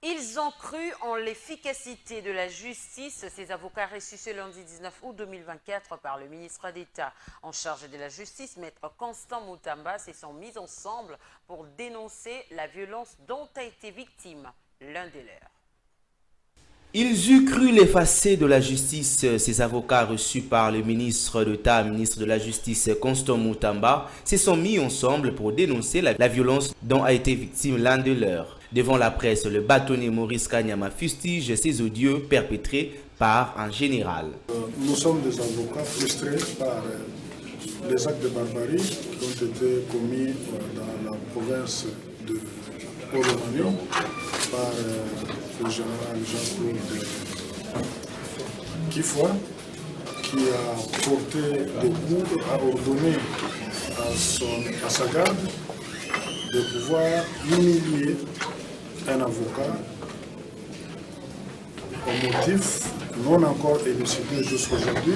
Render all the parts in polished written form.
Ils ont cru en l'efficacité de la justice. Ces avocats reçus ce lundi 19 août 2024 par le ministre d'État en charge de la justice, Maître Constant Moutamba, se sont mis ensemble pour dénoncer la violence dont a été victime l'un des leurs. Ils eurent cru l'effacer de la justice. Ces avocats reçus par le ministre d'État, ministre de la Justice Constant Moutamba, se sont mis ensemble pour dénoncer la violence dont a été victime l'un de leurs. Devant la presse, le bâtonnier Maurice Kanyama fustige ces odieux perpétrés par un général. Nous sommes des avocats frustrés par les actes de barbarie qui ont été commis dans la province de Polo-Mani par le général Jean-Claude Kifwa, qui a porté des coups, a ordonné à sa garde de pouvoir humilier un avocat au motif non encore élucidé jusqu'aujourd'hui,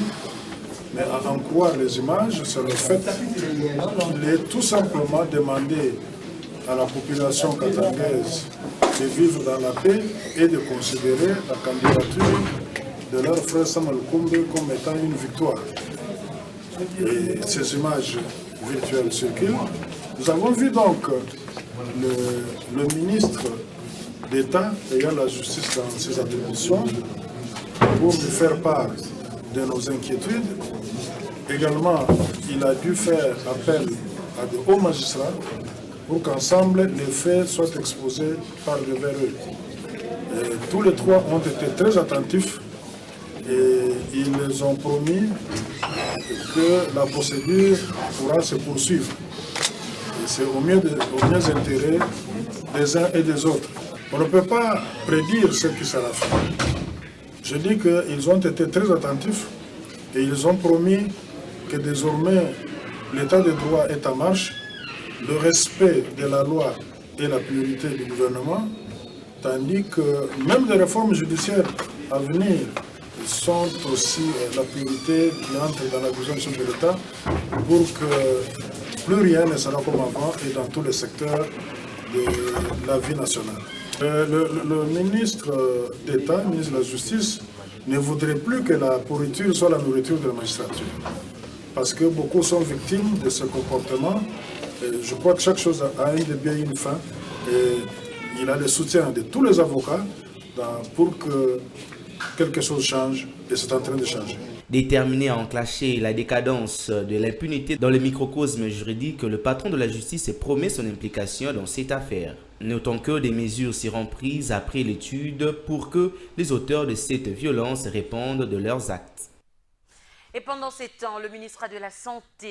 mais à en croire les images, c'est le fait qu'il est tout simplement demandé à la population katangaise de vivre dans la paix et de considérer la candidature de leur frère Samuel Koumbe comme étant une victoire. Et ces images virtuelles circulent. Nous avons vu donc le ministre d'État ayant la justice dans ses attributions pour nous faire part de nos inquiétudes. Également, il a dû faire appel à de hauts magistrats pour qu'ensemble les faits soient exposés par devers eux. Et tous les trois ont été très attentifs et ils ont promis que la procédure pourra se poursuivre. Et c'est au mieux intérêt des uns et des autres. On ne peut pas prédire ce qui sera fait. Je dis qu'ils ont été très attentifs et ils ont promis que désormais l'état de droit est en marche, le respect de la loi est la priorité du gouvernement, tandis que même les réformes judiciaires à venir sont aussi la priorité qui entre dans la vision de l'État pour que plus rien ne sera comme avant et dans tous les secteurs de la vie nationale. Le ministre d'État, ministre de la Justice, ne voudrait plus que la pourriture soit la nourriture de la magistrature. Parce que beaucoup sont victimes de ce comportement. Et je crois que chaque chose a un début et une fin. Et il a le soutien de tous les avocats pour que quelque chose change. Et c'est en train de changer. Déterminé à enclencher la décadence de l'impunité dans le microcosme juridique, le patron de la justice promet son implication dans cette affaire. Notons que des mesures seront prises après l'étude pour que les auteurs de cette violence répondent de leurs actes. Et pendant ces temps, le ministre de la Santé